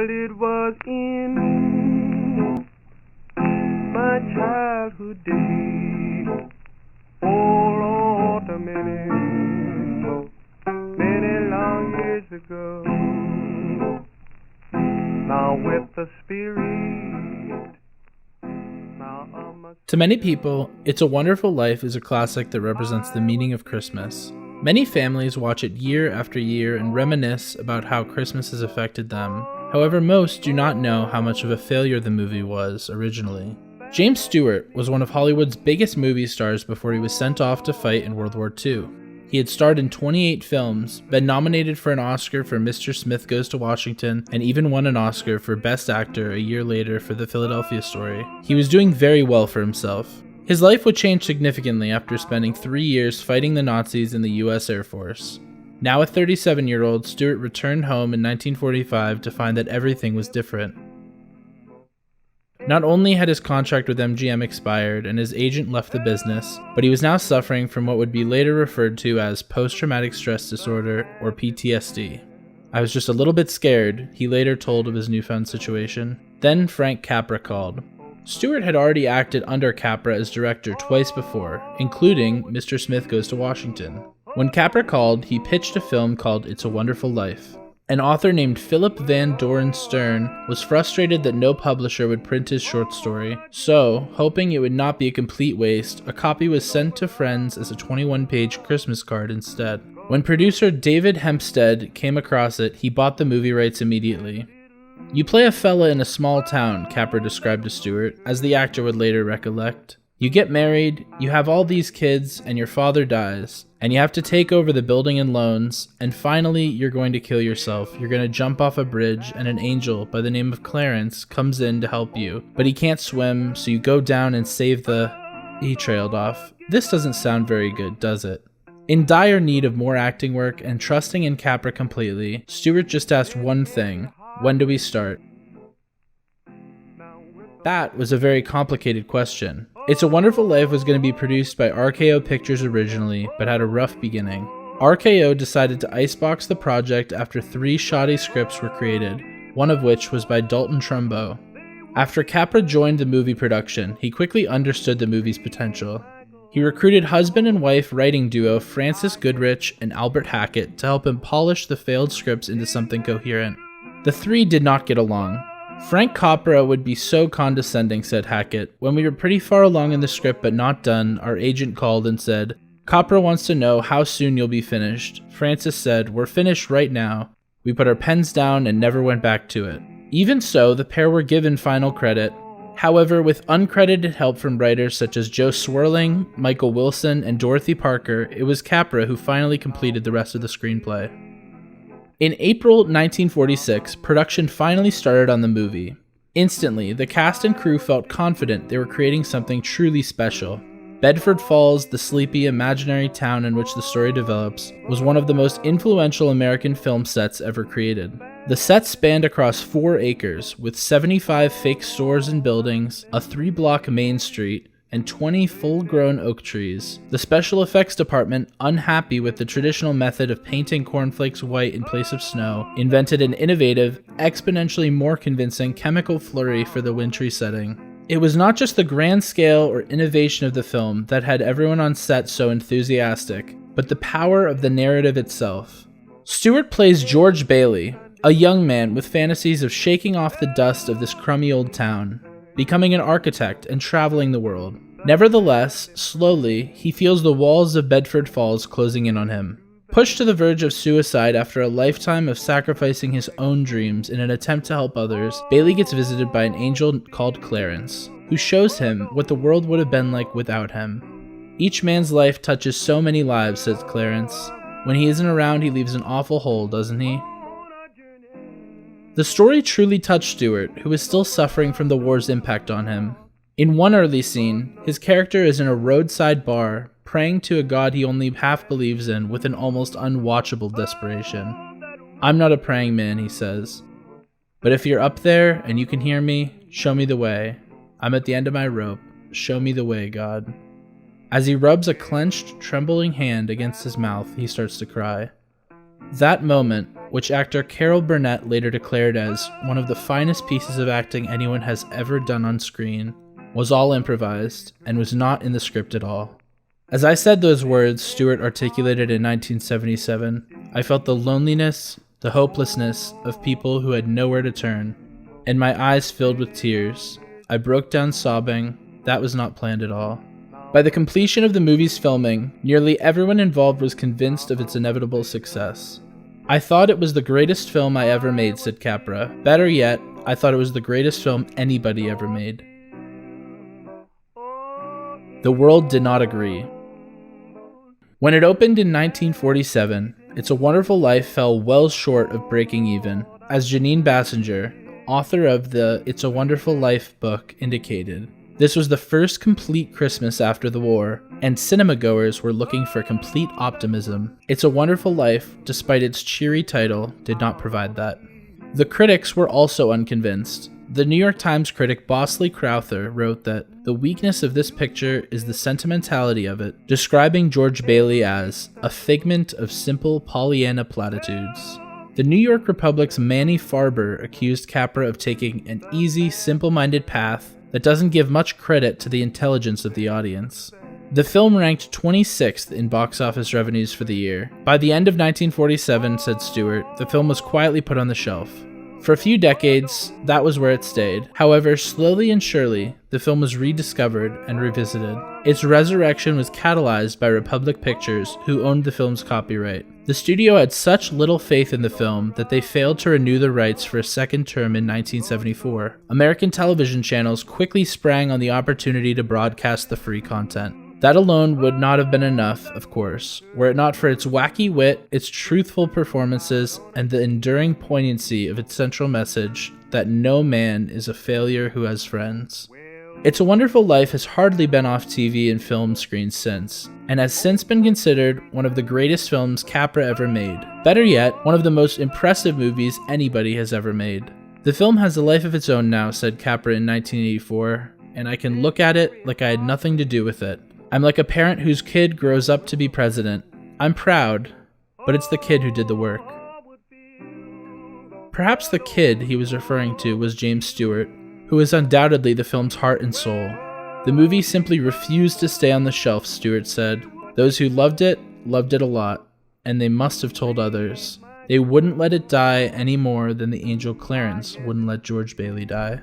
Well, it was in my childhood days, oh Lord, many long years ago. Now with the Spirit. To many people, It's a Wonderful Life is a classic that represents the meaning of Christmas. Many families watch it year after year and reminisce about how Christmas has affected them. However, most do not know how much of a failure the movie was originally. James Stewart was one of Hollywood's biggest movie stars before he was sent off to fight in World War II. He had starred in 28 films, been nominated for an Oscar for Mr. Smith Goes to Washington, and even won an Oscar for Best Actor a year later for The Philadelphia Story. He was doing very well for himself. His life would change significantly after spending 3 years fighting the Nazis in the US Air Force. Now a 37-year-old, Stewart returned home in 1945 to find that everything was different. Not only had his contract with MGM expired and his agent left the business, but he was now suffering from what would be later referred to as post-traumatic stress disorder, or PTSD. "I was just a little bit scared," he later told of his newfound situation. Then Frank Capra called. Stewart had already acted under Capra as director twice before, including Mr. Smith Goes to Washington. When Capra called, he pitched a film called It's a Wonderful Life. An author named Philip Van Doren Stern was frustrated that no publisher would print his short story, so, hoping it would not be a complete waste, a copy was sent to friends as a 21-page Christmas card instead. When producer David Hempstead came across it, he bought the movie rights immediately. "You play a fella in a small town," Capra described to Stewart, as the actor would later recollect. "You get married, you have all these kids, and your father dies, and you have to take over the building and loans, and finally you're going to kill yourself. You're going to jump off a bridge, and an angel by the name of Clarence comes in to help you, but he can't swim, so you go down and save the..." He trailed off. This doesn't sound very good, does it? In dire need of more acting work and trusting in Capra completely, Stewart just asked one thing: when do we start? That was a very complicated question. It's a Wonderful Life was going to be produced by RKO Pictures originally, but had a rough beginning. RKO decided to icebox the project after 3 shoddy scripts were created, one of which was by Dalton Trumbo. After Capra joined the movie production, he quickly understood the movie's potential. He recruited husband and wife writing duo Francis Goodrich and Albert Hackett to help him polish the failed scripts into something coherent. The 3 did not get along. "Frank Capra would be so condescending," said Hackett. "When we were pretty far along in the script but not done, our agent called and said, 'Capra wants to know how soon you'll be finished.' Francis said, 'We're finished right now.' We put our pens down and never went back to it." Even so, the pair were given final credit. However, with uncredited help from writers such as Joe Swirling, Michael Wilson, and Dorothy Parker, it was Capra who finally completed the rest of the screenplay. In April 1946, production finally started on the movie. Instantly, the cast and crew felt confident they were creating something truly special. Bedford Falls, the sleepy, imaginary town in which the story develops, was one of the most influential American film sets ever created. The set spanned across 4 acres, with 75 fake stores and buildings, a 3-block main street, and 20 full-grown oak trees. The special effects department, unhappy with the traditional method of painting cornflakes white in place of snow, invented an innovative, exponentially more convincing chemical flurry for the wintry setting. It was not just the grand scale or innovation of the film that had everyone on set so enthusiastic, but the power of the narrative itself. Stewart plays George Bailey, a young man with fantasies of shaking off the dust of this crummy old town, becoming an architect and traveling the world. Nevertheless, slowly, he feels the walls of Bedford Falls closing in on him. Pushed to the verge of suicide after a lifetime of sacrificing his own dreams in an attempt to help others, Bailey gets visited by an angel called Clarence, who shows him what the world would have been like without him. "Each man's life touches so many lives," says Clarence. "When he isn't around, he leaves an awful hole, doesn't he?" The story truly touched Stewart, who is still suffering from the war's impact on him. In one early scene, his character is in a roadside bar, praying to a god he only half believes in with an almost unwatchable desperation. "I'm not a praying man," he says. "But if you're up there and you can hear me, show me the way. I'm at the end of my rope. Show me the way, God." As he rubs a clenched, trembling hand against his mouth, he starts to cry. That moment, which actor Carol Burnett later declared as one of the finest pieces of acting anyone has ever done on screen, was all improvised and was not in the script at all. As I said those words Stewart articulated in 1977, I felt the loneliness, the hopelessness of people who had nowhere to turn, and my eyes filled with tears. I broke down sobbing. That was not planned at all. By the completion of the movie's filming, nearly everyone involved was convinced of its inevitable success. I thought it was the greatest film I ever made, said Capra. Better yet, I thought it was the greatest film anybody ever made. The world did not agree. When it opened in 1947, It's a Wonderful Life fell well short of breaking even, as Janine Bassinger, author of the It's a Wonderful Life book, indicated. This was the first complete Christmas after the war, and cinema-goers were looking for complete optimism. It's a Wonderful Life, despite its cheery title, did not provide that. The critics were also unconvinced. The New York Times critic Bosley Crowther wrote that the weakness of this picture is the sentimentality of it, describing George Bailey as a figment of simple Pollyanna platitudes. The New York Republic's Manny Farber accused Capra of taking an easy, simple-minded path that doesn't give much credit to the intelligence of the audience. The film ranked 26th in box office revenues for the year. By the end of 1947, said Stewart, the film was quietly put on the shelf. For a few decades, that was where it stayed. However, slowly and surely, the film was rediscovered and revisited. Its resurrection was catalyzed by Republic Pictures, who owned the film's copyright. The studio had such little faith in the film that they failed to renew the rights for a second term in 1974. American television channels quickly sprang on the opportunity to broadcast the free content. That alone would not have been enough, of course, were it not for its wacky wit, its truthful performances, and the enduring poignancy of its central message that no man is a failure who has friends. It's a Wonderful Life has hardly been off TV and film screens since, and has since been considered one of the greatest films Capra ever made. Better yet, one of the most impressive movies anybody has ever made. The film has a life of its own now, said Capra in 1984, and I can look at it like I had nothing to do with it. I'm like a parent whose kid grows up to be president. I'm proud, but it's the kid who did the work. Perhaps the kid he was referring to was James Stewart, who is undoubtedly the film's heart and soul. The movie simply refused to stay on the shelf, Stewart said. Those who loved it a lot, and they must have told others. They wouldn't let it die any more than the angel Clarence wouldn't let George Bailey die.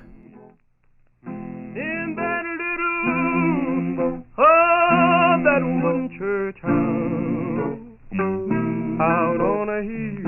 That one church house out on a hill.